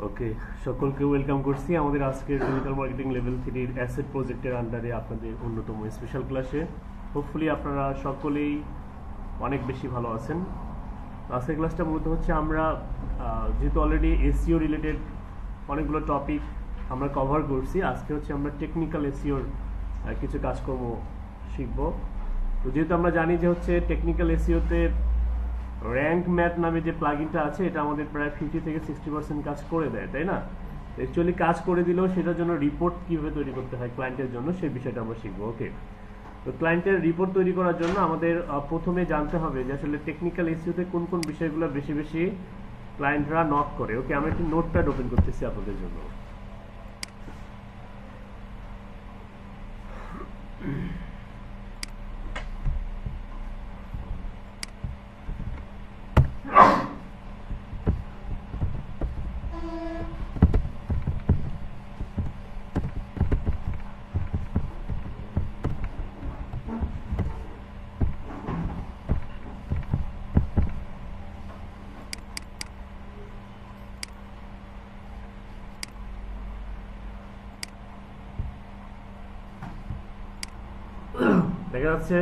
ওকে, সকলকে ওয়েলকাম করছি আমাদের আজকের ডিজিটাল মার্কেটিং লেভেল 3 এর অ্যাসেট প্রজেক্টের আন্ডারে আপনাদের অন্যতম স্পেশাল ক্লাসে। হোপফুলি আপনারা সকলেই অনেক বেশি ভালো আছেন। আজকের ক্লাসটা মূলত হচ্ছে আমরা যেহেতু অলরেডি এসইও রিলেটেড অনেকগুলো টপিক আমরা কভার করছি, আজকে হচ্ছে আমরা টেকনিক্যাল এসইওর কিছু কাজকর্ম শিখব। তো যেহেতু আমরা জানি যে হচ্ছে টেকনিক্যাল এসইওতে র্যাঙ্ক ম্যাথ নামে যে প্লাগইনটা আছে এটা আমাদের প্রায় 50 থেকে 60% কাজ করে দেয়, তাই না? অ্যাকচুয়ালি কাজ করে দিলেও সেটার জন্য রিপোর্ট কীভাবে তৈরি করতে হয় ক্লায়েন্টের জন্য সেই বিষয়টা আমরা শিখবো। ওকে, তো ক্লায়েন্টের রিপোর্ট তৈরি করার জন্য আমাদের প্রথমে জানতে হবে যে আসলে টেকনিক্যাল ইস্যুতে কোন কোন বিষয়গুলো বেশি বেশি ক্লায়েন্টরা নক করে। ওকে, আমি একটি নোটপ্যাড ওপেন করতেছি আপনাদের জন্য। দেখা যাচ্ছে?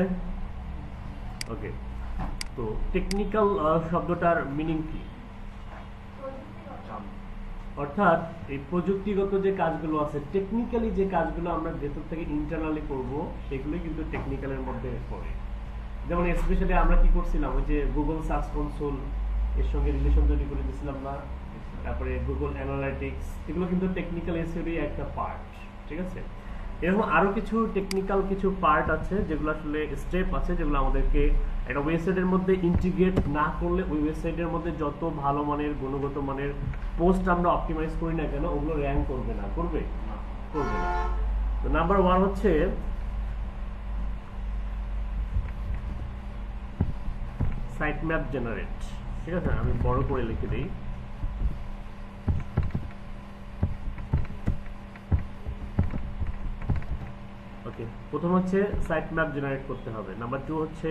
ওকে, তো টেকনিক্যাল শব্দটার মিনিং কি? অর্থাৎ এই প্রযুক্তিগত যে কাজগুলো আছে, টেকনিক্যালি যে কাজগুলো আমরা ভেতর থেকে ইন্টারনালি করব সেগুলোই কিন্তু টেকনিক্যালের মধ্যে পড়ে। যেমন স্পেশালি আমরা কি করছিলাম, ওই যে গুগল সার্চ কনসোল এর সঙ্গে রিলেশন তৈরি করে দিয়েছিলাম না, তারপরে গুগল অ্যানালাইটিক্স, এগুলো কিন্তু টেকনিক্যাল এসইওরই একটা পার্ট। ঠিক আছে, এরকম আরো কিছু টেকনিক্যাল কিছু পার্ট আছে যেগুলো আসলে স্টেপ আছে যেগুলো আমাদেরকে একটা ওয়েবসাইটের মধ্যে ইন্টিগ্রেট না করলে ওই ওয়েবসাইটের মধ্যে যত ভালো মানের গুণগত মানের পোস্ট আমরা অপটিমাইজ করি না কেন ওগুলো র্যাঙ্ক করবে না। করবে না। তো নাম্বার 1 হচ্ছে সাইট ম্যাপ জেনারেট। ঠিক আছে, আমি বড় করে লিখে দিই। ওকে, প্রথম হচ্ছে সাইট ম্যাপ জেনারেট করতে হবে। নাম্বার 2 হচ্ছে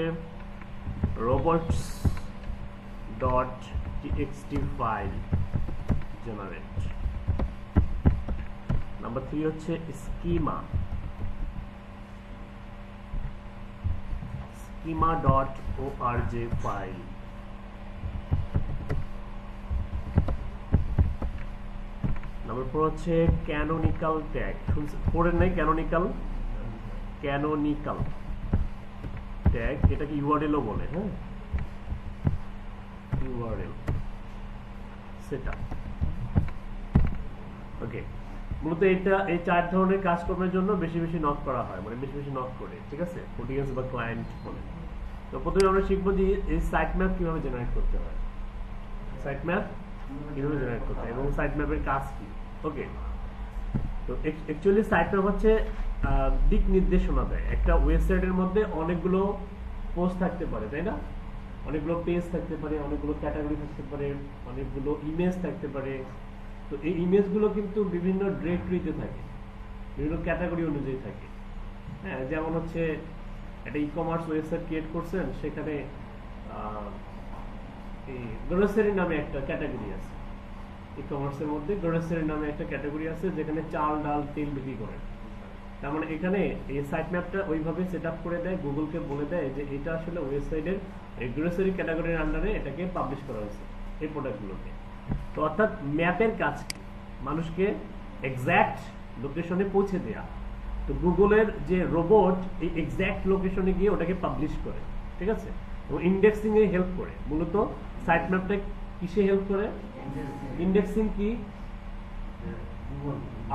robots.txt ফাইল জেনারেট। নাম্বার 3 হচ্ছে schema.org ফাইল। নাম্বার 4 হচ্ছে ক্যানোনিক্যাল ট্যাগ। পড়েন নাই? ক্যানোনিক্যাল ট্যাগ, এটাকে ইউআরএল ও বলে। হ্যাঁ, ইউআরএল সেটআপ। ওকে, মূলত এটা এই 4 ধরনের কাজকর্মের জন্য বেশি বেশি নক করা হয়, মানে বেশি বেশি নক করে। ঠিক আছে, অডিয়েন্স বা ক্লায়েন্ট বলে। তো প্রথমে আমরা শিখবো যে এই সাইট ম্যাপ কিভাবে জেনারেট করতে হয়, সাইট ম্যাপ কিভাবে জেনারেট করতে হয় এবং সাইট ম্যাপের কাজ কি। ওকে, তো অ্যাকচুয়ালি সাইট ম্যাপ হচ্ছে দিক নির্দেশনা দেয়। একটা ওয়েবসাইটের মধ্যে অনেকগুলো পোস্ট থাকতে পারে, তাই না? অনেকগুলো পেজ থাকতে পারে, অনেকগুলো ক্যাটাগরি থাকতে পারে, অনেকগুলো ইমেজ থাকতে পারে। তো এই ইমেজগুলো কিন্তু বিভিন্ন ডিরেক্টরিতে থাকে, বিভিন্ন ক্যাটাগরি অনুযায়ী থাকে। হ্যাঁ, যেমন হচ্ছে একটা ই কমার্স ওয়েবসাইট ক্রিয়েট করছেন, সেখানে এই গ্রোসারি নামে একটা ক্যাটাগরি আছে। ই কমার্সের মধ্যে গ্রোসারি নামে একটা ক্যাটাগরি আছে যেখানে চাল ডাল তেল বিক্রি করে। তার মানে এখানে এই সাইট ম্যাপটা ওইভাবে সেট আপ করে দেয়, গুগলকে বলে দেয় যে এটা আসলে ওয়েবসাইটের এই গ্রোসারি ক্যাটাগরির আন্ডারে এটাকে পাবলিশ করা হয়েছে এই প্রোডাক্টগুলোকে। তো অর্থাৎ ম্যাপের কাজ কি? মানুষকে এক্স্যাক্ট লোকেশনে পৌঁছে দেয়া। তো গুগলের যে রোবট এই এক্স্যাক্ট লোকেশনে গিয়ে ওটাকে পাবলিশ করে। ঠিক আছে, এবং ইন্ডেক্সিং এ হেল্প করে। মূলত সাইট ম্যাপটা কিসে হেল্প করে? ইন্ডেক্সিং কি?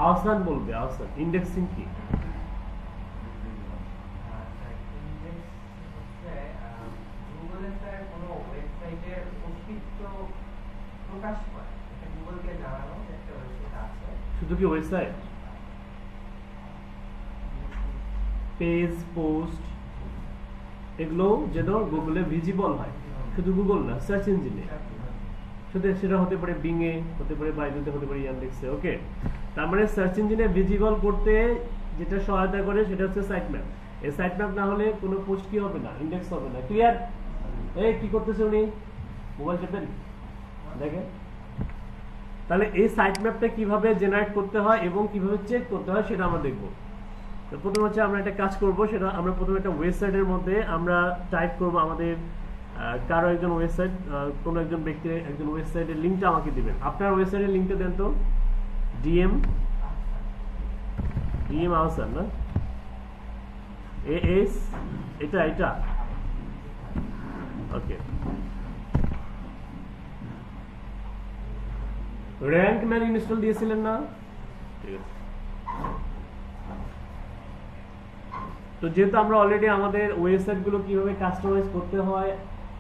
আহসান বলবে। আহসান, ইন্ডেক্সিং কি? শুধু কি ওয়েবসাইট, পেজ, পোস্ট এগুলো যেন গুগলে ভিজিবল হয়। শুধু গুগল না, সার্চ ইঞ্জিনে শুধু সেটা হতে পারে, বিং এ হতে পারে, বাইজুতে হতে পারে, ইয়ান্ডেক্সে। ওকে, তার মানে সার্চ ইঞ্জিনে ভিজিবল করতে যেটা সহায়তা করে সেটা হচ্ছে সাইট ম্যাপ। এই সাইট ম্যাপ না হলে কোনো পোস্ট কি হবে না, ইন্ডেক্স হবে না। ক্লিয়ার? এই কি করতেছে উনি? মোবাইল চেপেন, দেখেন তাহলে এই সাইট ম্যাপটা কিভাবে জেনারেট করতে হয় এবং কিভাবে চেক করতে হয় সেটা আমরা দেখব। তো প্রথমে হচ্ছে আমরা একটা কাজ করব, সেটা আমরা প্রথমে একটা ওয়েবসাইটের মধ্যে আমরা টাইপ করব আমাদের কারো একজন ওয়েবসাইট, কোনো একজন ব্যক্তির একজন ওয়েবসাইটের লিঙ্কটা আমাকে দিবেন। আপনার ওয়েবসাইটের লিঙ্কটা দেন তো, ডিএম আহসান না, এএস এটা ওকে। র্যাঙ্ক ম্যান ইনস্টল দিয়েছিলেন না? ঠিক আছে। তো যেহেতু আমরা অলরেডি আমাদের ওয়েবসাইট গুলো কিভাবে কাস্টমাইজ করতে হয়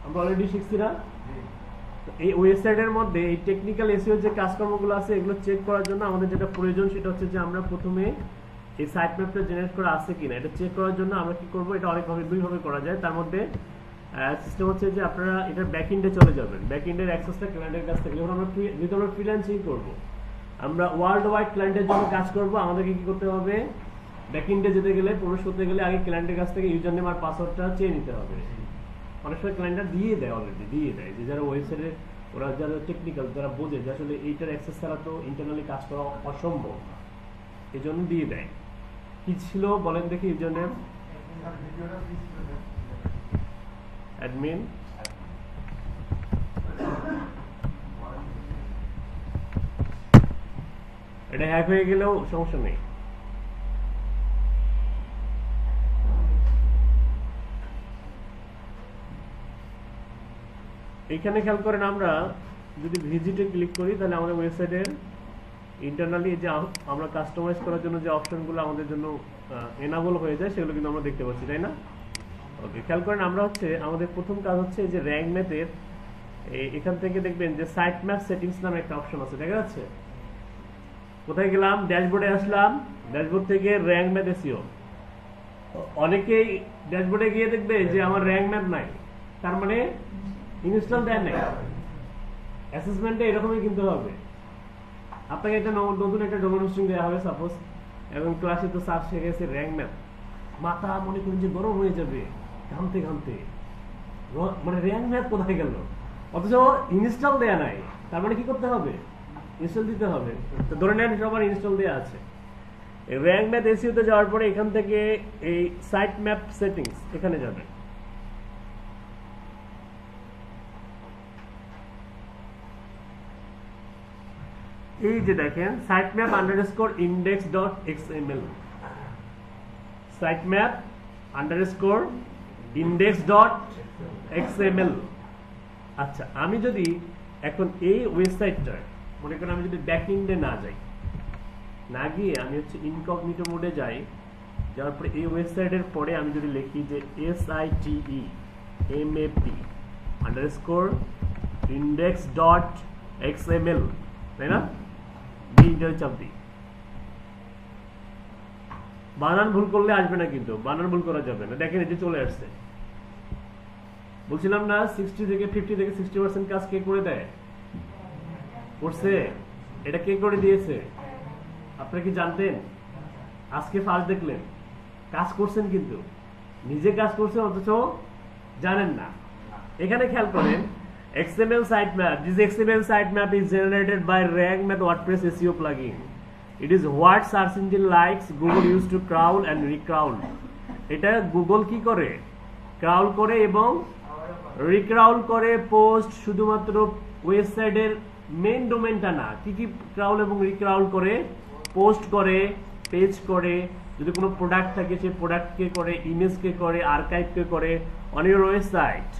আমরা অলরেডি শিখছি না, এই ওয়েবসাইটের মধ্যে এই টেকনিক্যাল এসইও যে কাজকর্মগুলো আছে এগুলো চেক করার জন্য আমাদের যেটা প্রয়োজন সেটা হচ্ছে যে আমরা প্রথমে এই সাইট ম্যাপটা জেনারেট করা আছে কিনা এটা চেক করার জন্য আমরা কি করব, এটা অনেকভাবে দুইভাবে করা যায়। তার মধ্যে সিস্টেম হচ্ছে যে আপনারা এটার ব্যাকএন্ডে চলে যাবেন, ব্যাকএন্ডের অ্যাক্সেসটা ক্লায়েন্টের কাছ থেকে, যখন আমরা যেহেতু আমরা ফ্রিল্যান্সিং করব, আমরা ওয়ার্ল্ড ওয়াইড ক্লায়েন্টের জন্য কাজ করব, আমাদেরকে কি করতে হবে, ব্যাকএন্ডে যেতে গেলে প্রবেশ করতে গেলে আগে ক্লায়েন্টের কাছ থেকে ইউজার নেম আর পাসওয়ার্ডটা চেয়ে নিতে হবে। অনেক সময় ক্লায়েন্টরা দিয়ে দেয়, অলরেডি দিয়ে দেয়, যে যারা ওয়েবসাইটে ওরা যারা টেকনিক্যাল যারা বোঝে যে আসলে এইটার অ্যাক্সেস ছাড়া তো ইন্টারনালি কাজ করা অসম্ভব, এই জন্য দিয়ে দেয়। কি ছিল বলেন দেখি ইউজার নেম? অ্যাডমিন এটা হ্যাক হয়ে গেলেও সমস্যা নেই। এখানে খেয়াল করেন, আমরা যদি ভিজিটে ক্লিক করি তাহলে আমাদের ওয়েবসাইটের ইন্টারনালি যে আমরা কাস্টমাইজ করার জন্য যে অপশনগুলো আমাদের জন্য এনাবল হয়ে যায় সেগুলো কিন্তু আমরা দেখতে পাচ্ছি, তাই না? ওকে, খেয়াল করেন আমরা হচ্ছে আমাদের প্রথম কাজ হচ্ছে যে র্যাঙ্ক ম্যাপের এখান থেকে দেখবেন যে সাইট ম্যাপ সেটিংস নামে একটা অপশন আছে, দেখা যাচ্ছে? কোথায় গেলাম? ড্যাশবোর্ডে আসলাম, ড্যাশবোর্ড থেকে র্যাঙ্ক ম্যাপ এসইও। অনেকেই ড্যাশবোর্ডে গিয়ে দেখবে যে আমার র্যাঙ্ক ম্যাপ নাই, তার মানে ইনস্টল দেয় নাই। অ্যাসেসমেন্টে এরকমই কিন্তু হবে, আপনাকে একটা নতুন একটা ডোমেন হোস্টিং দেওয়া হবে সাপোজ, এবং ক্লাসে তো স্যার শিখেছে র্যাঙ্ক ম্যাপ, মাথা মনে করেন যে গরম হয়ে যাবে ঘামতে ঘামতে, মানে র্যাঙ্ক ম্যাপ কোথায় গেল, অথচ ইনস্টল দেয়া নাই। তার মানে কি করতে হবে? ইনস্টল দিতে হবে। তো ধরে নেন সবার ইনস্টল দেওয়া আছে। র্যাঙ্ক ম্যাপ এসইওতে যাওয়ার পরে এখান থেকে এই সাইট ম্যাপ সেটিংস এখানে যাবে। এই যে দেখেন sitemap underscore index.xml, sitemap underscore index.xml। আচ্ছা, আমি যদি এখন এই ওয়েবসাইটটা মনে করেন আমি যদি ব্যাকএন্ডে না যাই, না গিয়ে আমি হচ্ছে ইনকগনিটো মোডে যাই, যাওয়ার পরে এই ওয়েবসাইটের পরে আমি যদি লিখি যে sitemap underscore index.xml, তাই না? চাপ দিই, বানান ভুল করলে আসবে না, কিন্তু বানান ভুল করা যাবে না। দেখেন এটি চলে আসছে। বলছিলাম না 50 থেকে 60% কাজ কে করে দেয়? করছে। এটা কে করে দিয়েছে আপনারা কি জানতেন? আজকে ফার্স্ট দেখলেন, কাজ করছেন কিন্তু নিজে কাজ করছেন অথচ জানেন না। এখানে খেয়াল করেন XML sitemap. This XML sitemap is generated by Rank Math WordPress SEO plugin. It is what search engine likes Google use to crawl and recrawl. এটা গুগল কি করে? ক্রাউল করে এবং রিক্রাউল করে পোস্ট, শুধুমাত্র ওয়েবসাইটের মেইন ডোমেনটা না, কি কি ক্রাউল এবং রিক্রাউল করে? পোস্ট করে, পেজ করে, যদি কোনো প্রোডাক্ট থাকে সেই প্রোডাক্টকে করে, ইমেজকে করে, আর্কাইভকে করে on your website.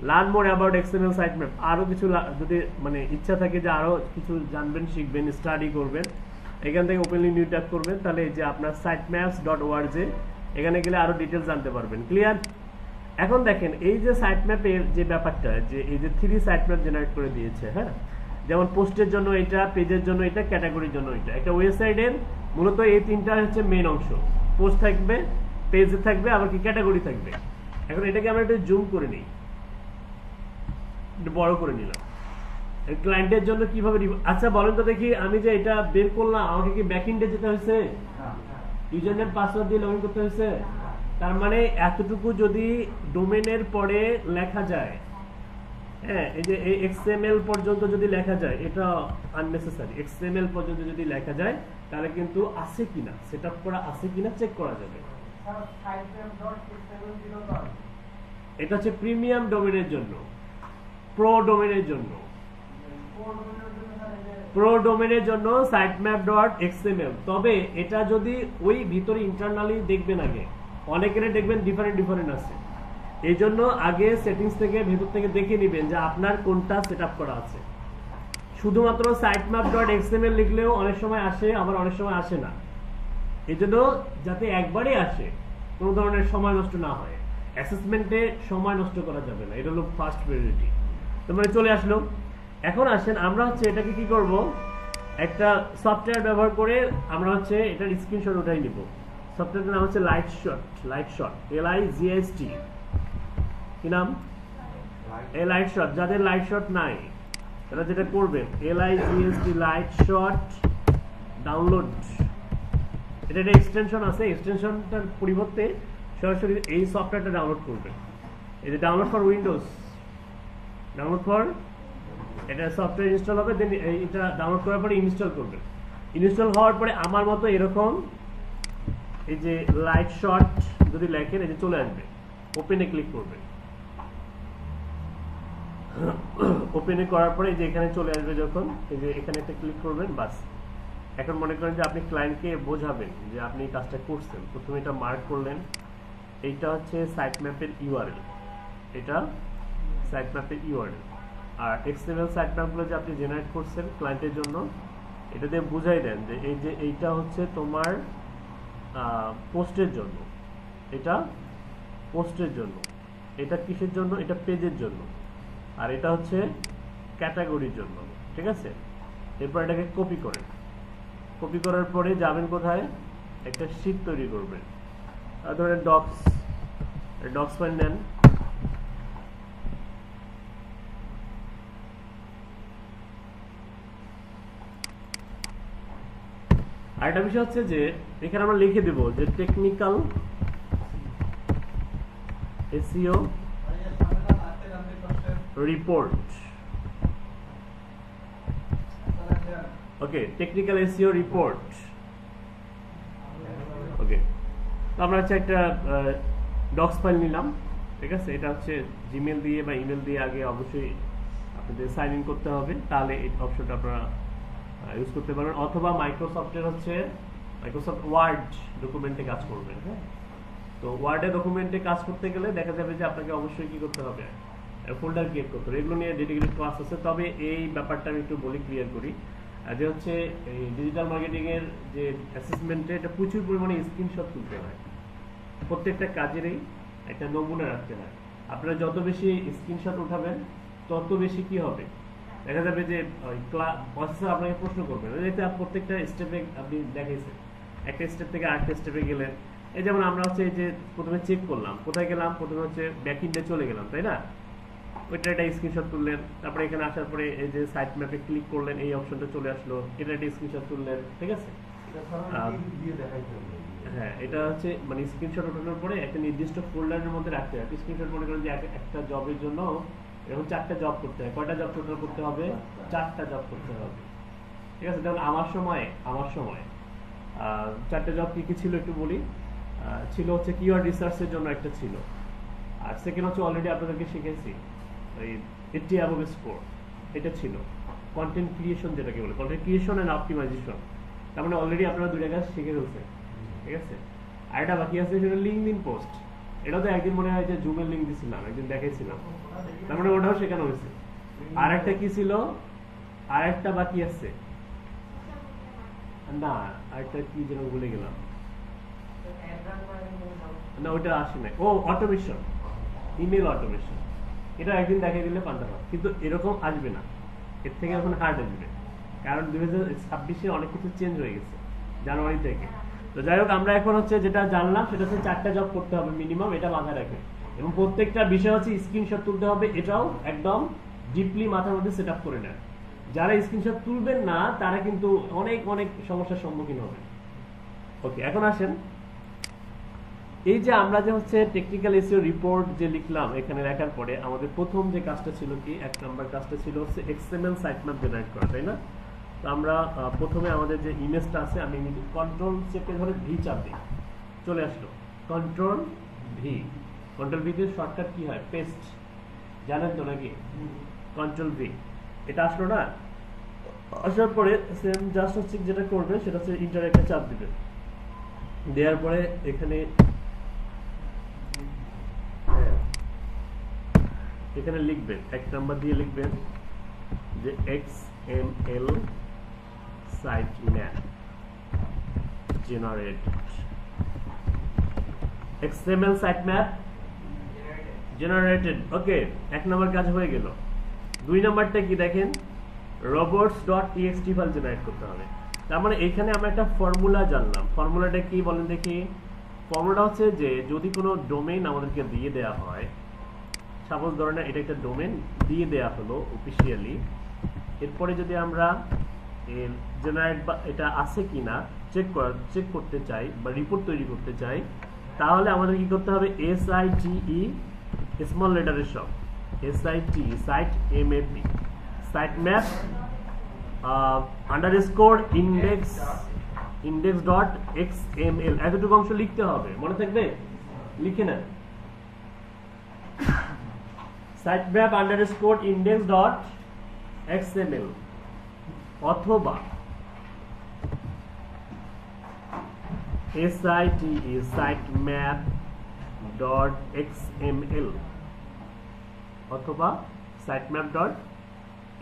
Learn more about XML sitemap. আরও কিছু যদি মানে ইচ্ছা থাকে যে আরও কিছু জানবেন, শিখবেন, স্টাডি করবেন, এখান থেকে ওপেনলি নিউ ট্যাব করবেন, তাহলে এই যে আপনার sitemaps.org এখানে গেলে আরও ডিটেলস জানতে পারবেন। ক্লিয়ার? এখন দেখেন এই যে সাইটম্যাপের যে ব্যাপারটা, যে এই যে 3 সাইটম্যাপ জেনারেট করে দিয়েছে, হ্যাঁ, যেমন পোস্টের জন্য এটা, পেজের জন্য এটা, ক্যাটাগরির জন্য এটা। একটা ওয়েবসাইটের মূলত এই 3টা হচ্ছে মেইন অংশ, পোস্ট থাকবে, পেজ থাকবে, আবার কি ক্যাটাগরি থাকবে। এখন এটাকে আমরা একটু জুম করে নিই, বড় করে নিলাম। ক্লায়েন্টের জন্য কিভাবে, আচ্ছা বলেন তো দেখি, আমি যে এটা বের করলাম আমাকে কি ব্যাকএন্ডে যেতে হয়েছে? ইউজার নেম পাসওয়ার্ড দিয়ে লগইন করতে হয়েছে? তার মানে এতটুকু যদি ডোমেনের পরে লেখা যায় হ্যাঁ, এই যে এই XML পর্যন্ত যদি লেখা যায় এটা আননেসেসারি। XML পর্যন্ত যদি লেখা যায় তাহলে কিন্তু আছে কিনা, সেটআপ করা আছে কিনা চেক করা যাবে। এটা হচ্ছে প্রিমিয়াম ডোমেনের জন্য, প্রো ডোমেনের জন্য। প্রো ডোমেনের জন্য sitemap.xml। তবে এটা যদি ওই ভিতরে ইন্টারনালি দেখবেন, আগে অনেকের দেখবেন ডিফারেন্ট আছে, এই জন্য আগে সেটিংস থেকে ভেতর থেকে দেখে নেবেন যে আপনার কোনটা সেটআপ করা আছে। শুধুমাত্র sitemap.xml লিখলেও অনেক সময় আসে, আবার অনেক সময় আসে না। এই জন্য যাতে একবারে আসে, কোনো ধরনের সময় নষ্ট না হয়, অ্যাসেসমেন্টে সময় নষ্ট করা যাবে না, এটা হলো ফার্স্ট প্রায়োরিটি। তোমরা চলে আসলো। এখন আসেন আমরা হচ্ছে এটাকে কি করব, একটা সফটওয়্যার ব্যবহার করে আমরা হচ্ছে এটার স্ক্রিনশট উঠাই নিব। সফটওয়্যারটার নাম হচ্ছে লাইটশট। LIGHT, কি নাম? লাইটশট। যাদের লাইটশট নাই তারা যেটা করবেন, LIGHT লাইটশট ডাউনলোড। এটা একটা এক্সটেনশন আছে, এক্সটেনশনটার পরিবর্তে সরাসরি এই সফটওয়্যারটা ডাউনলোড করবেন। এই যে download for Windows, download for, এটা সফটওয়্যার ইনস্টল হবে, দেন এটা ডাউনলোড করার পরে ইনস্টল করবেন। ইনস্টল হওয়ার পরে আমার মতো এরকম এই যে লাইটশট যদি লেখেন, এই যে চলে আসবে, ওপেনে ক্লিক করবেন। ওপেনে করার পরে এই যে এখানে চলে আসবে, যখন এই যে এখানে একটা ক্লিক করবেন, বাস। এখন মনে করেন যে আপনি ক্লায়েন্টকে বোঝাবেন যে আপনি এই কাজটা করছেন, প্রথমে এটা মার্ক করলেন, এইটা হচ্ছে সাইটম্যাপের ইউআরএল, এটা সাইটম্যাপের ইউআরএল। আর XML সাইটম্যাপগুলো যে আপনি জেনারেট করছেন ক্লায়েন্টের জন্য, এটা দিয়ে বুঝাই দেন যে এই যে এইটা হচ্ছে তোমার পোস্টের জন্য, এটা পোস্টের জন্য, এটা কিসের জন্য, এটা পেজের জন্য, আর এটা হচ্ছে ক্যাটাগরির জন্য, ঠিক আছে? এরপর এটাকে কপি করেন। কপি করার পরে যাবেন কোথায়, একটা শীট তৈরি করবেন, ধরেন ডক্স ফাইল নেন। আরেকটা বিষয় হচ্ছে যে এখানে আমরা লিখে দেব যে টেকনিক্যাল SEO রিপোর্ট। ওকে, টেকনিক্যাল SEO রিপোর্ট। ওকে, আমরা হচ্ছে একটা ডক্স ফাইল নিলাম, ঠিক আছে? এটা হচ্ছে জিমেল দিয়ে বা ইমেল দিয়ে আগে অবশ্যই আপনাদের সাইন ইন করতে হবে, তাহলে এই অপশনটা আপনারা ইউজ করতে পারবেন। অথবা মাইক্রোসফটের হচ্ছে মাইক্রোসফট ওয়ার্ড ডকুমেন্টে কাজ করবেন। হ্যাঁ, তো ওয়ার্ডে ডকুমেন্টে কাজ করতে গেলে দেখা যাবে যে আপনাকে অবশ্যই কি করতে হবে, ফোল্ডার ক্রিয়েট করতে হবে। এগুলো নিয়ে ডেডিকেটেড ক্লাস আছে, তবে এই ব্যাপারটা আমি একটু বলি, ক্লিয়ার করি। যে হচ্ছে এই ডিজিটাল মার্কেটিং এর যে অ্যাসেসমেন্টে এটা প্রচুর পরিমাণে স্ক্রিনশট তুলতে হয়, প্রত্যেকটা কাজেরই একটা নমুনা রাখতে হয়। আপনারা যত বেশি স্ক্রিনশট উঠাবেন তত বেশি কি হবে, দেখা যাবে যে প্রসেসর আপনাকে প্রশ্ন করবেন। এটা প্রত্যেকটা স্টেপে আপনি দেখাইছেন, একটা স্টেপ থেকে আরেকটা স্টেপে গেলেন। এই যেমন আমরা হচ্ছে এই যে প্রথমে চেক করলাম, কোথায় গেলাম, প্রথমে হচ্ছে ব্যাকএন্ডে চলে গেলাম, তাই না? ওইটা একটা স্ক্রিনশট তুললেন, তারপরে এখানে আসার পরে এই যে সাইট ম্যাপে ক্লিক করলেন, এই অপশনটা চলে আসলো, এটা একটা স্ক্রিনশট তুললেন, ঠিক আছে? হ্যাঁ, এটা হচ্ছে মানে স্ক্রিনশট ওঠানোর পরে একটা নির্দিষ্ট ফোল্ডারের মধ্যে রাখতে হয়। স্ক্রিনশট মনে করেন যে একটা জবের জন্য এরকম 4টা জব করতে হয়। কয়টা জব টোটাল করতে হবে? 4টা জব করতে হবে, ঠিক আছে? যেমন আমার সময় 4টা জব কি কি ছিল একটু বলি। ছিল হচ্ছে কিওয়ার্ড রিসার্চের জন্য একটা ছিল, আর সেকেন্ড হচ্ছে অলরেডি আপনাদেরকে শিখেছি ওই 80 অ্যাবভ স্কোর, এটা ছিল। কন্টেন্ট ক্রিয়েশন যেটাকে বলে, কন্টেন্ট ক্রিয়েশন এন্ড অপটিমাইজেশন, তার মানে অলরেডি আপনারা 2টা কাজ শিখে ফেলছেন, ঠিক আছে? আর এটা বাকি আছে সেটা লিঙ্কডইন পোস্ট। এটা তো একদিন মনে হয় যে জুমের লিঙ্ক দিছিলাম, একদিন দেখাইছিলাম, তার মানে ওটাও শেখানো হয়েছে। আর একটা কি ছিল, আর একটা বাকি আছে না, আরেকটা কি যেন ভুলে গেলাম, না ওইটা আসে না। ও অটোমেশন, ইমেল অটোমেশন, এটা একদিন দেখাই দিলে পান্তা, কিন্তু এরকম আসবে না, এর থেকে এখন হার্ড আসবে, কারণ 2026-এ অনেক কিছু চেঞ্জ হয়ে গেছে জানুয়ারি থেকে। তো যাই হোক, আমরা এখন হচ্ছে যেটা জানলাম সেটা হচ্ছে 4টা জব করতে হবে মিনিমাম, এটা মাথায় রাখবেন। এবং প্রত্যেকটা বিষয় হচ্ছে স্ক্রিনশট তুলতে হবে, এটাও একদম ডিপলি মাথার মধ্যে সেট আপ করে নেন। যারা স্ক্রিনশট তুলবেন না তারা কিন্তু অনেক অনেক সমস্যার সম্মুখীন হবেন। ওকে, এখন আসেন এই যে আমরা যে হচ্ছে টেকনিক্যাল এসইও রিপোর্ট যে লিখলাম, এখানে লেখার পরে আমাদের প্রথম যে কাজটা ছিল কি, 1 নাম্বার কাজটা ছিল হচ্ছে এক্সএমএল সাইটম্যাপ জেনারেট করা, তাই না? তো আমরা প্রথমে আমাদের যে ইমেজটা আছে, আমি কন্ট্রোল চেপে ধরে ভি চাপ দিই, চলে আসলো কন্ট্রোল ভি। কন্ট্রোল ভি দিয়ে শর্টকাট কি হয়, পেস্ট, জানেন তো নাকি? কন্ট্রোল ভি, এটা আসলো না? আসার পরে সেম জাস্ট হচ্ছে যেটা করবে সেটা হচ্ছে ইন্টার একটা চাপ দিবে, দেওয়ার পরে এখানে এখানে লিখবেন 1 নাম্বার দিয়ে লিখবেন যে XML site map generate, XML site map generated. Okay, 1 number কাজ হয়ে গেল। 2 নাম্বারটা কি দেখেন, robots.txt ফাইল জেনারেট করতে হবে। তার মানে এখানে আমরা একটা ফর্মুলা জানলাম। ফর্মুলাটা কি বলেন দেখি? ফর্মুলাটা হচ্ছে যে যদি কোনো ডোমেইন আমাদেরকে দিয়ে দেওয়া হয়, সাপোজ ধরেন এটা একটা ডোমেইন দিয়ে দেওয়া হলো অফিসিয়ালি, এরপরে যদি আমরা এর জেনারেট বা এটা আছে কিনা চেক করতে চাই বা রিপোর্ট তৈরি করতে চাই, তাহলে আমাদের কি করতে হবে, SITE স্মল লেটারের সব, SITE site MAP site map underscore index dot XML, এতটুকু অংশ লিখতে হবে, মনে থাকবে? লিখে নেন, sitemap underscore index dot xml অথবা site sitemap dot xml অথবা sitemap dot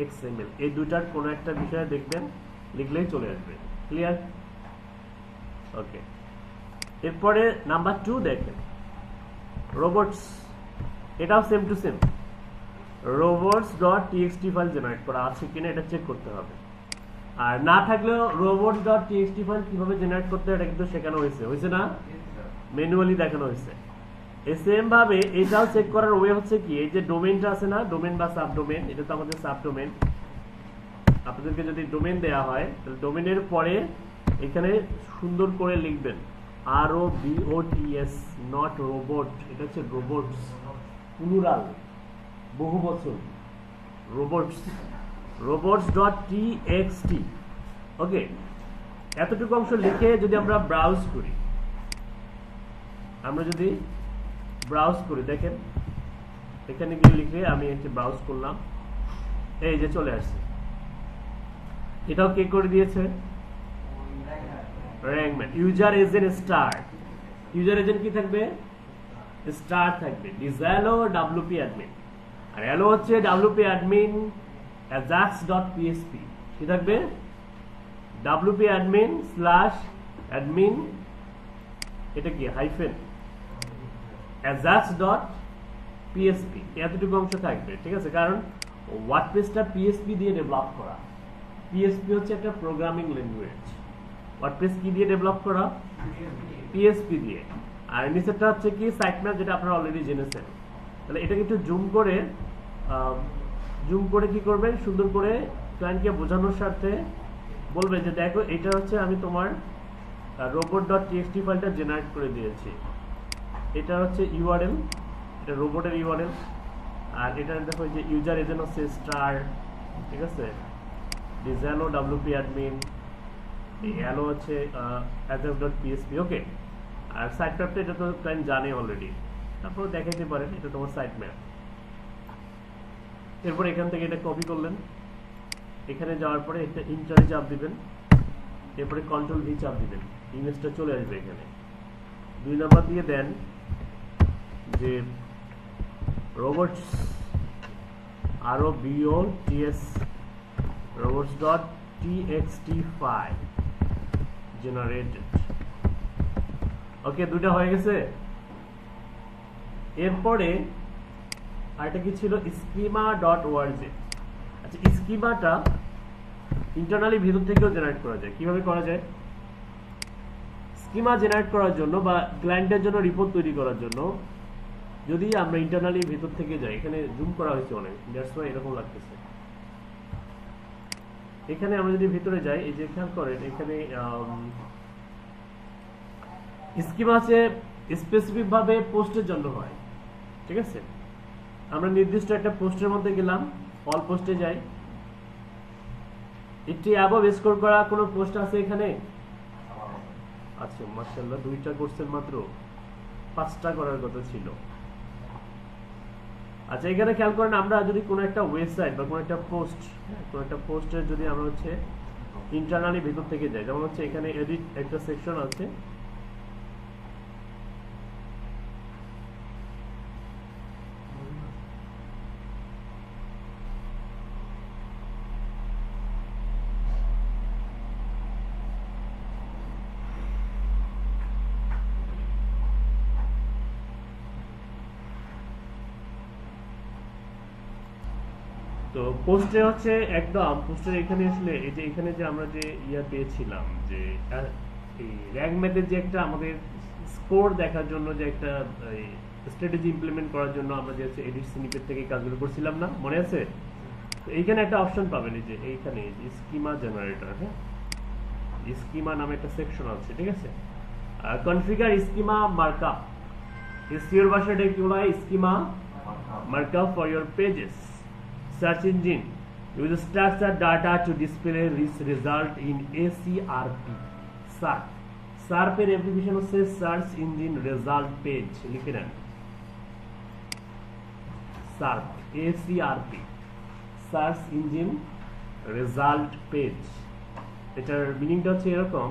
xml, এই দুটার কোনো একটা বিষয়ে দেখবেন লিখলেই চলে আসবে। ক্লিয়ার? ওকে, এরপরে নাম্বার 2 দেখেন রোবটস, এটাও same to same robots.txt file generate করা আছে কিনা এটা চেক করতে হবে। আর না থাকলেও robots.txt ফাইল কিভাবে জেনারেট করতে হয় এটা কিন্তু শেখানো হয়েছে না? ম্যানুয়ালি দেখানো হয়েছে। সেম ভাবে এটাও চেক করার ওয়ে হচ্ছে কি, এই যে ডোমেইনটা আছে না, ডোমেইন বা সাবডোমেইন, এটা তো আমাদের সাবডোমেইন। আপনাদেরকে যদি ডোমেইন দেওয়া হয় তাহলে ডোমেইনের পরে এখানে সুন্দর করে লিখবেন ROBOTS, নট রোবট, এটা হচ্ছে রোবটস, প্লুরাল, বহু বচন, robots.txt। ওকে, এতটুকু অংশ লিখে যদি আমরা ব্রাউজ করি, দেখেন এখানে গিয়ে লিখে আমি একটু ব্রাউজ করলাম, এই যে চলে আসছে। এটাও কে করে দিয়েছে? র্যাঙ্কম্যান। User agent star, user agent কি থাকবে? স্টার থাকবে। ডিজাইলো WP অ্যাডমিন, আর এলো হচ্ছে WP অ্যাডমিন ajax.php, কি থাকবে? WP অ্যাডমিন /admin, এটা কি হাইফেন ajax.php, এতটুকু অংশ থাকবে, ঠিক আছে? কারণ ওয়ার্ডপ্রেসটা PHP দিয়ে ডেভেলপ করা, PHP হচ্ছে একটা প্রোগ্রামিং ল্যাঙ্গুয়েজ, ওয়ার্ডপ্রেস কি দিয়ে ডেভেলপ করা? PHP দিয়ে। আর নিচেরটা হচ্ছে কি সাইটম্যাপ, যেটা আপনারা অলরেডি জেনেছেন। তাহলে এটাকে একটু জুম করে কি করবেন, সুন্দর করে ক্লায়েন্টকে বোঝানোর সাথে বলবেন যে দেখো এটা হচ্ছে আমি তোমার robot.txt ফাইলটা জেনারেট করে দিয়েছি, এটা হচ্ছে URL, এটা রোবটের URL, আর এটা দেখো যে ইউজার এজেন্ট হচ্ছে স্টার, ঠিক আছে? ডিজাইলো WP অ্যাডমিন, এলো হচ্ছে ajax.php। ওকে, আর সাইট ম্যাপটা এটা তো ক্লায়েন্ট জানে অলরেডি, তারপর দেখাইতে পারেন এটা তোমার সাইট ম্যাপ। এরপর এখান থেকে এটা কপি করলেন, এখানে যাওয়ার পরে একটা ইন্টারে চাপ দিবেন, এরপরে কন্ট্রোল ভি চাপ দিবেন, ইমেজটা চলে আসবে এখানে। 2 নাম্বার দিয়ে দেন যে robots ROBOTS robots.txt file generated. Okay, দুটো হয়ে গেছে। এরপরে আরেকটা কি ছিল, schema.org। আচ্ছা, স্কিমাটা ইন্টারনালি ভিতর থেকেও জেনারেট করা যায়। কিভাবে করা যায়? স্কিমা জেনারেট করার জন্য বা ক্লায়েন্টের জন্য রিপোর্ট তৈরি করার জন্য যদি আমরা ইন্টারনালি ভিতর থেকে যাই, এখানে জুম করা হয়েছে অনেক, দ্যাটস ওয়াই এরকম লাগতেছে। এখানে আমরা যদি ভিতরে যাই, এই যে খেয়াল করেন এখানে স্কিমা আছে স্পেসিফিক ভাবে পোস্টের জন্য হয়, ঠিক আছে। আমরা নির্দিষ্ট একটা পোস্টের মধ্যে গেলাম, অল পোস্টে যাই, একটি অ্যাবভ স্কোর করা কোনো পোস্ট আছে এখানে? আচ্ছা, মাশাআল্লাহ, 2টা করছেন মাত্র, 5টা করার কথা ছিল। আচ্ছা, এখানে খেয়াল করেন, আমরা যদি কোনো একটা ওয়েবসাইট বা কোনো একটা পোস্টের যদি আমরা হচ্ছে ইন্টারনালি ভেতর থেকে যাই, যেমন হচ্ছে এখানে এডিট একটা সেকশন আছে, তো পোস্টে হচ্ছে একদম পোস্টের এখানে আসলে এই যে এখানে যে আমরা যে পেয়েছিলাম যে এই র্যাঙ্ক ম্যাথের যে একটা আমাদের স্কোর দেখার জন্য যে একটা স্ট্র্যাটেজি ইমপ্লিমেন্ট করার জন্য আমরা যে এডিট স্নিপেট থেকে কাজগুলো করছিলাম না, মনে আছে? তো এইখানে একটা অপশন পাবেন, এই যে এইখানে স্কিমা জেনারেটর, হ্যাঁ, স্কিমা নামে একটা সেকশন আছে, ঠিক আছে। কনফিগার স্কিমা মার্কআপ, এসইওর ভাষাটা কি বলা হয়? Schema markup for your pages. Search engine uses structured data to display this result in ACRP. SERP এর অ্যাপ্লিকেশন হচ্ছে সার্চ ইঞ্জিন রেজাল্ট পেজ, লিখে নেন SERP, ACRP, search engine result page. এটার মিনিংটা হচ্ছে এরকম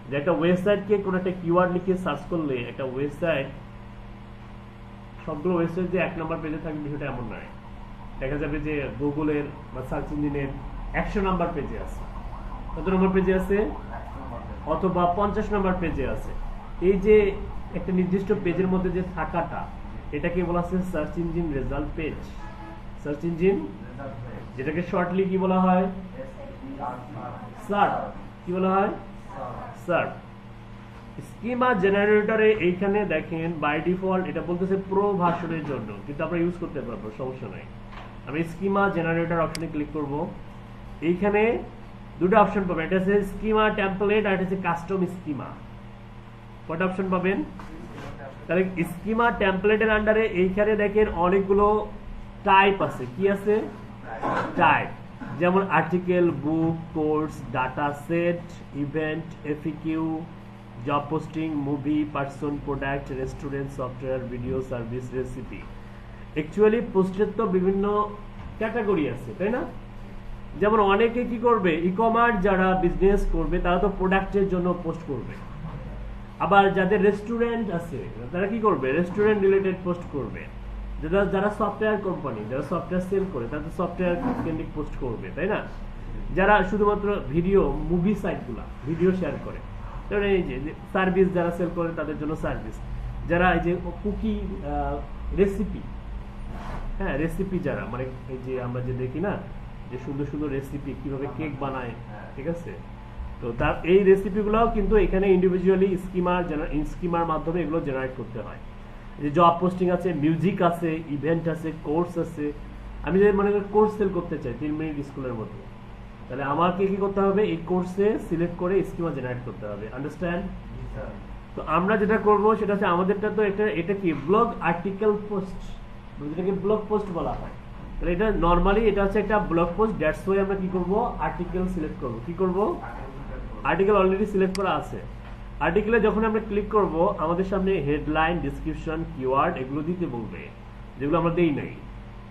যে একটা ওয়েবসাইটকে কোনো একটা কিওয়ার্ড লিখে সার্চ করলে একটা ওয়েবসাইট, সবগুলো ওয়েবসাইট যে 1 নম্বর পেজে থাকবে বিষয়টা এমন নয়। দেখা যাবে যে গুগলের বা সার্চ ইঞ্জিনের 100 নম্বর পেজে আছে, কত নম্বর পেজে আছে, অথবা 50 নম্বর পেজে আছে। এই যে একটা নির্দিষ্ট পেজের মধ্যে যে থাকাটা, এটাকে বলা হচ্ছে search engine result page. Search engine, যেটাকে শর্টলি কি বলা হয়? সার্প। কি বলা হয়? সার্প। স্কিমা জেনারেটরে এইখানে দেখেন বাই ডিফল্ট এটা বলতেছে প্রো ভার্সনের জন্য, কিন্তু আমরা ইউজ করতে পারবো, সমস্যা নাই। আমি স্কিমা জেনারেটর অপশনে ক্লিক করব, এইখানে দুটো অপশন পাবেন, এটা হচ্ছে স্কিমা টেমপ্লেট আর এটা হচ্ছে কাস্টম স্কিমা। কয়টা অপশন পাবেন? তাহলে স্কিমা টেমপ্লেটের আন্ডারে এইখানে দেখেন অনেকগুলো টাইপ আছে। কি আছে? টাইপ, যেমন article, book, course, data set, event, FAQ, job posting, movie, person, product, restaurant, software, video, service, recipe. Actually পোস্টের তো বিভিন্ন ক্যাটাগরি আছে, তাই না? যেমন অনেকে কি করবে, ই কমার্স যারা বিজনেস করবে তারা তো প্রোডাক্টের জন্য পোস্ট করবে, আবার যাদের রেস্টুরেন্ট আছে তারা কি করবে, রেস্টুরেন্ট রিলেটেড পোস্ট করবে। যারা সফটওয়্যার কোম্পানি, যারা সফটওয়্যার সেল করে তারা তো সফটওয়্যার কেন্দ্রিক পোস্ট করবে, তাই না? যারা শুধুমাত্র ভিডিও, মুভি সাইটগুলা ভিডিও শেয়ার করে, এই যে সার্ভিস যারা সেল করে তাদের জন্য সার্ভিস। যারা এই যে কুকি, রেসিপি, হ্যাঁ রেসিপি যারা, মানে এই যে আমরা যে দেখি না যে সুন্দর সুন্দর রেসিপি কিভাবে কেক বানায়, ঠিক আছে, তো তার এই রেসিপিগুলোও কিন্তু এখানে ইন্ডিভিজুয়ালি স্কিমার মাধ্যমে এগুলো জেনারেট করতে হয়। যে জব পোস্টিং আছে, মিউজিক আছে, ইভেন্ট আছে, কোর্স আছে। আমি যদি মনে করি কোর্স সেল করতে চাই 3 মিনিট স্কুলের মধ্যে, তাহলে আমাকে কি করতে হবে, এই কোর্সে সিলেক্ট করে স্কিমা জেনারেট করতে হবে। আন্ডারস্ট্যান্ড? তো আমরা যেটা করব সেটা হচ্ছে আমাদেরটা তো এটা কি ব্লগ আর্টিকেল পোস্ট, যেটাকে ব্লগ পোস্ট বলা হয়। তাহলে এটা নরমালি এটা হচ্ছে একটা ব্লগ পোস্ট, দ্যাটস ওয়াই আমরা কি করব, আর্টিকেল সিলেক্ট করব। কি করব? আর্টিকেল অলরেডি সিলেক্ট করা আছে। আর্টিকেলে যখন আমরা ক্লিক করব আমাদের সামনে হেডলাইন, ডেসক্রিপশন, কিওয়ার্ড এগুলো দিতে বলবে, যেগুলো আমরা দেই নাই,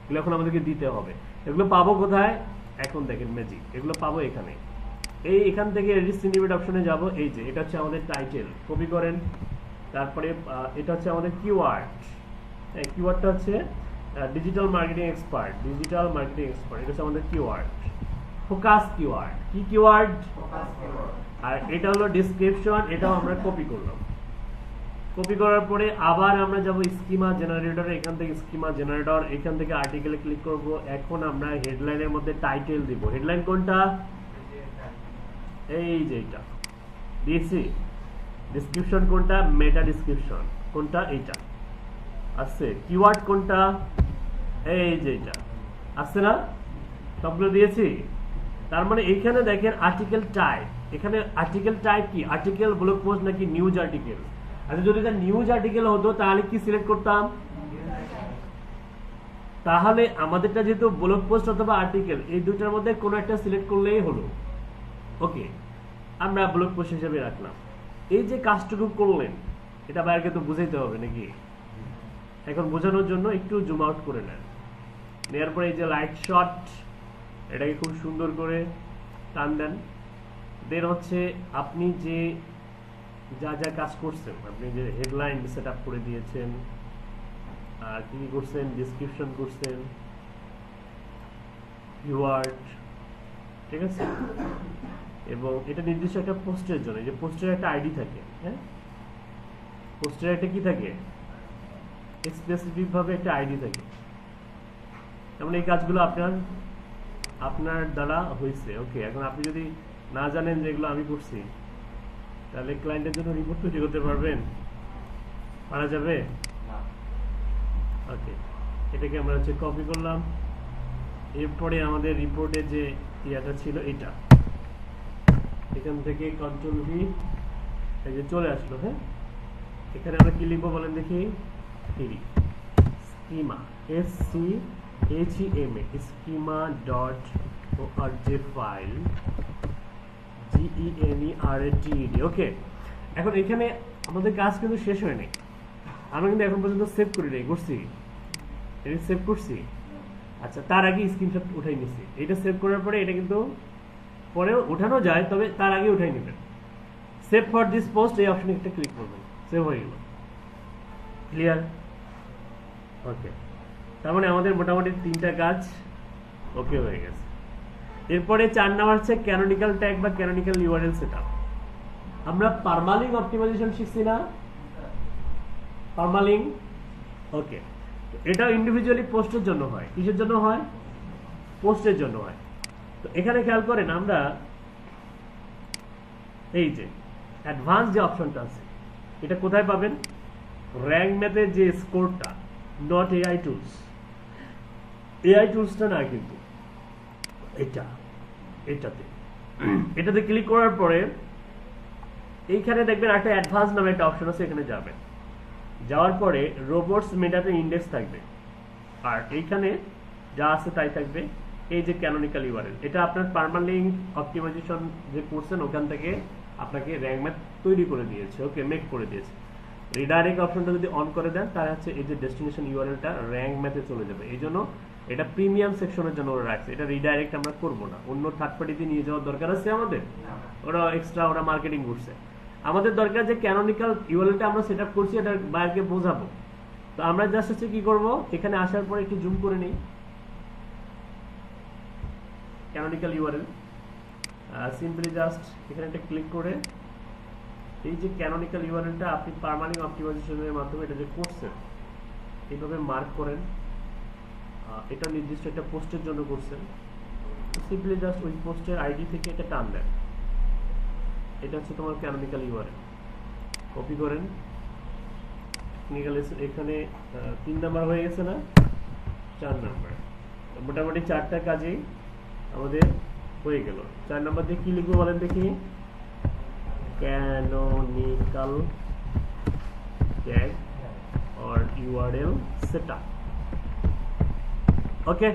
এগুলো এখন আমাদেরকে দিতে হবে। এগুলো পাবো কোথায়? এখন দেখেন ম্যাজিক, এগুলো পাবো এখানে। এখান থেকে এডিট সিন্ডিকেট অপশনে যাব। এই যে এটা হচ্ছে আমাদের টাইটেল, কপি করেন। তারপরে এটা হচ্ছে আমাদের কিওয়ার্ড, কিওয়ার্ডটা হচ্ছে digital marketing expert, digital marketing expert, এটা হচ্ছে আমাদের কিওয়ার্ড। ফোকাস কিওয়ার্ড, কি কিওয়ার্ড? আর এটা হলো ডেসক্রিপশন, এটাও আমরা কপি করলাম। কপি করার পরে আবার আমরা যাব স্কিমা জেনারেটর, এখান থেকে স্কিমা জেনারেটর, এখান থেকে আর্টিকেলে ক্লিক করব। এখন আমরা হেডলাইনের মধ্যে টাইটেল দিব। হেডলাইন কোনটা? এই যে এটা দিয়েছি। ডেসক্রিপশন কোনটা? মেটা ডেসক্রিপশন কোনটা? এইটা আছে। কিওয়ার্ড কোনটা? এই যে এটা আছে না, সবগুলো দিয়েছি। তার মানে এইখানে দেখেন আর্টিকেল টাইপ, এখানে আর্টিকেল টাইপ কি, আর্টিকেল, ব্লগ পোস্ট নাকি নিউজ আর্টিকেল? আচ্ছা যদি এটা নিউজ আর্টিকেল হতো তাহলে কি সিলেক্ট করতাম? তাহলে আমাদেরটা যেহেতু ব্লগ পোস্ট অথবা আর্টিকেল এই দুটার মধ্যে কোনো একটা সিলেক্ট করলেই হলো। ওকে, আমরা ব্লগ পোস্ট হিসেবে রাখলাম। এই যে কাজটুকু করলেন এটা বাইরকে তো বুঝাইতে হবে নাকি? এখন বোঝানোর জন্য একটু জুম আউট করে নেন, নেওয়ার পরে এই যে লাইট শট এটাকে খুব সুন্দর করে টান দেন। দেন হচ্ছে আপনি যে যা যা কাজ করছেন, আপনি যে হেডলাইন সেট আপ করে দিয়েছেন, আর কি করছেন, ডেসক্রিপশন করছেন, কিওয়ার্ড, ঠিক আছে। এবং এটা নির্দিষ্ট একটা পোস্টের জন্য, যে পোস্টের একটা আইডি থাকে, হ্যাঁ, পোস্টের একটা কি থাকে, স্পেসিফিক ভাবে একটা আইডি থাকে। যেমন এই কাজগুলো আপনার দ্বারা হয়েছে। ওকে, এখন আপনি যদি না জানেন যে এগুলো আমি করছি, তাহলে ক্লায়েন্টের জন্য রিপোর্ট তৈরি করতে পারবেন? পারা যাবে? ওকে, এটাকে আমরা হচ্ছে কপি করলাম। এরপরে আমাদের রিপোর্টে যে ইয়াটা ছিল এটা, এখান থেকে কন্ট্রোল ভি, এই যে চলে আসলো। হ্যাঁ, এখানে আমরা কি লিখবো বলেন দেখি? Schema, SCHEMA, schema.org file, GENERATED। Okay, এখন এখানে আমাদের কাজ কিন্তু শেষ হয়নি, আমরা কিন্তু এখন পর্যন্ত সেভ করি নাই, করছি? এটা সেভ করছি। আচ্ছা, তার আগে স্ক্রিনশট উঠাই নিছি। এটা সেভ করার পরে এটা কিন্তু পরেও উঠানো যায়, তবে তার আগে উঠাই নেবেন। সেভ ফর দিস পোস্ট এই অপশনে একটা ক্লিক করবেন, সেভ হয়ে গেল। ক্লিয়ার? ওকে, তার মানে আমাদের মোটামুটি 3টা কাজ ওকে হয়ে গেছে। এরপরে 4 নাম্বার হচ্ছে ক্যানোনিক্যাল ট্যাগ বা ক্যানোনিক্যাল ইউআরএল সেটআপ। আমরা পারমালিঙ্ক অপটিমাইজেশন শিখছি না? পারমালিঙ্ক, ওকে, এটা ইন্ডিভিজুয়ালি পোস্টের জন্য হয়। কিসের জন্য হয়? পোস্টের জন্য হয়। তো এখানে খেয়াল করেন, আমরা এই যে অ্যাডভান্স যে অপশনটা আছে এটা কোথায় পাবেন? র্যাঙ্ক ম্যাথে যে স্কোরটা, নট এআই টুলস, এআই টুলসটা না, কিন্তু এটাতে ক্লিক করার পরে এইখানে দেখবেন একটা অ্যাডভান্স নামে একটা অপশন আছে, এখানে যাবেন। যাওয়ার পরে রোবটস মেটাতে ইন্ডেক্স থাকবে, আর এইখানে যা আছে তাই থাকবে। এই যে ক্যানোনিক্যাল ইউআরএল, এটা আপনার পারমালিঙ্ক অপটিমাইজেশন যে করছেন ওখান থেকে আপনাকে র্যাঙ্ক ম্যাথ তৈরি করে দিয়েছে। ওকে, মেক করে দিয়েছে। রিডাইরেক্ট অপশনটা যদি অন করে দেন তাহলে হচ্ছে এই যে ডেস্টিনেশন ইউআরএলটা র্যাঙ্ক ম্যাথে চলে যাবে। এই জন্য এটা প্রিমিয়াম সেকশনের জন্য ওরা রাখছে। এটা রিডাইরেক্ট আমরা করবো না, অন্য থার্ড পার্টিতে নিয়ে যাওয়ার দরকার আছে আমাদের, ওরা এক্সট্রা ওরা মার্কেটিং করছে। আমাদের দরকার যে ক্যানোনিক্যাল ইউআরএলটা আমরা সেট আপ করছি, এটা বাইরকে বোঝাবো। তো আমরা জাস্ট হচ্ছে কি করব, এখানে আসার পরে একটু জুম করে নিই ক্যানোনিক্যাল ইউআরএল, সিম্পলি জাস্ট এখানে একটা ক্লিক করে এই যে ক্যানোনিক্যাল ইউআরএলটা আপনি পারমালিঙ্ক অপটিমাইজেশনের মাধ্যমে এটা যে করছেন এইভাবে মার্ক করেন। এটা নির্দিষ্ট একটা পোস্টের জন্য করছেন, সিম্পলি জাস্ট ওই পোস্টের আইডি থেকে এটা টান দেন। এটা হচ্ছে তোমার ক্যানোনিক্যাল ইউআরএল, কপি করেন। এখানে 3 নাম্বার হয়ে গেছে না, 4 নাম্বার। মোটামুটি 4টা কাজেই আমাদের হয়ে গেল। 4 নাম্বার দিয়ে কি লিখবো বলেন দেখি? Canonical tag or URL setup. Okay,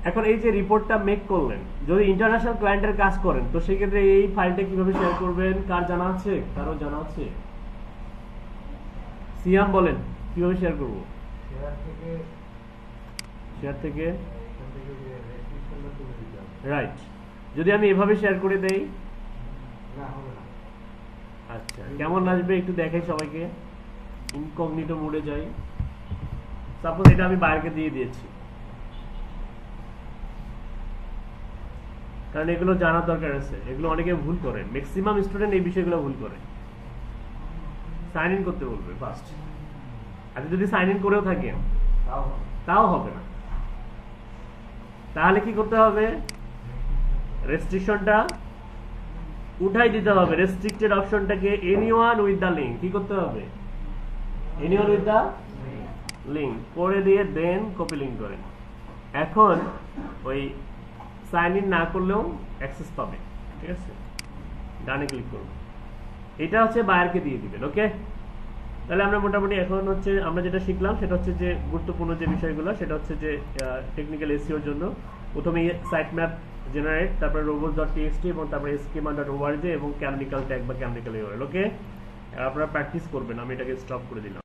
এখন এই যে রিপোর্টটা মেক করলেন, যদি ইন্টারন্যাশনাল ক্লায়েন্টের কাজ করেন তো সেক্ষেত্রে এই ফাইলটা কিভাবে শেয়ার করবেন? কার জানা আছে? কারো জানা আছে? সিয়াম বলেন কিভাবে শেয়ার করব? শেয়ার থেকে রাইট। যদি আমি এভাবে শেয়ার করে দেই, আচ্ছা কেমন আসবে একটু দেখাই সবাইকে। ইনকগনিটো মোডে যাই। সাপোজ এটা আমি বাইরেকে দিয়ে দিয়েছি, কারণ এগুলো জানার দরকার আছে। এগুলো অনেকে ভুল করে, ম্যাক্সিমাম স্টুডেন্ট এই বিষয়গুলো ভুল করে। সাইন ইন করতে বলবে ফার্স্ট, আর যদি সাইন ইন করেও থাকেন তাও হবে না। তাহলে কি করতে হবে? রেস্ট্রিকশনটা উঠাই দিতে হবে। রেস্ট্রিক্টেড অপশনটাকে এনিওয়ান উইথ দা লিঙ্ক কি করতে হবে? এনিওয়ান উইথ দা লিঙ্ক করে দিয়ে দেন কপি লিঙ্ক করেন। এখন ওই সাইন ইন না করলেও অ্যাক্সেস পাবে, ঠিক আছে? ডানে ক্লিক করুন। এটা হচ্ছে বায়ারকে দিয়ে দিবেন। ওকে, তাহলে আমরা মোটামুটি এখন হচ্ছে আমরা যেটা শিখলাম সেটা হচ্ছে যে গুরুত্বপূর্ণ যে বিষয়গুলো সেটা হচ্ছে যে টেকনিক্যাল এসইওর জন্য প্রথমে সাইট ম্যাপ জেনারেট, তারপরে robots.txt এবং তারপরে schema.org এবং ক্যানোনিক্যাল ট্যাগ বা ক্যানোনিক্যাল ইউআরএল। ওকে, আপনারা প্র্যাকটিস করবেন। আমি এটাকে স্টপ করে দিলাম।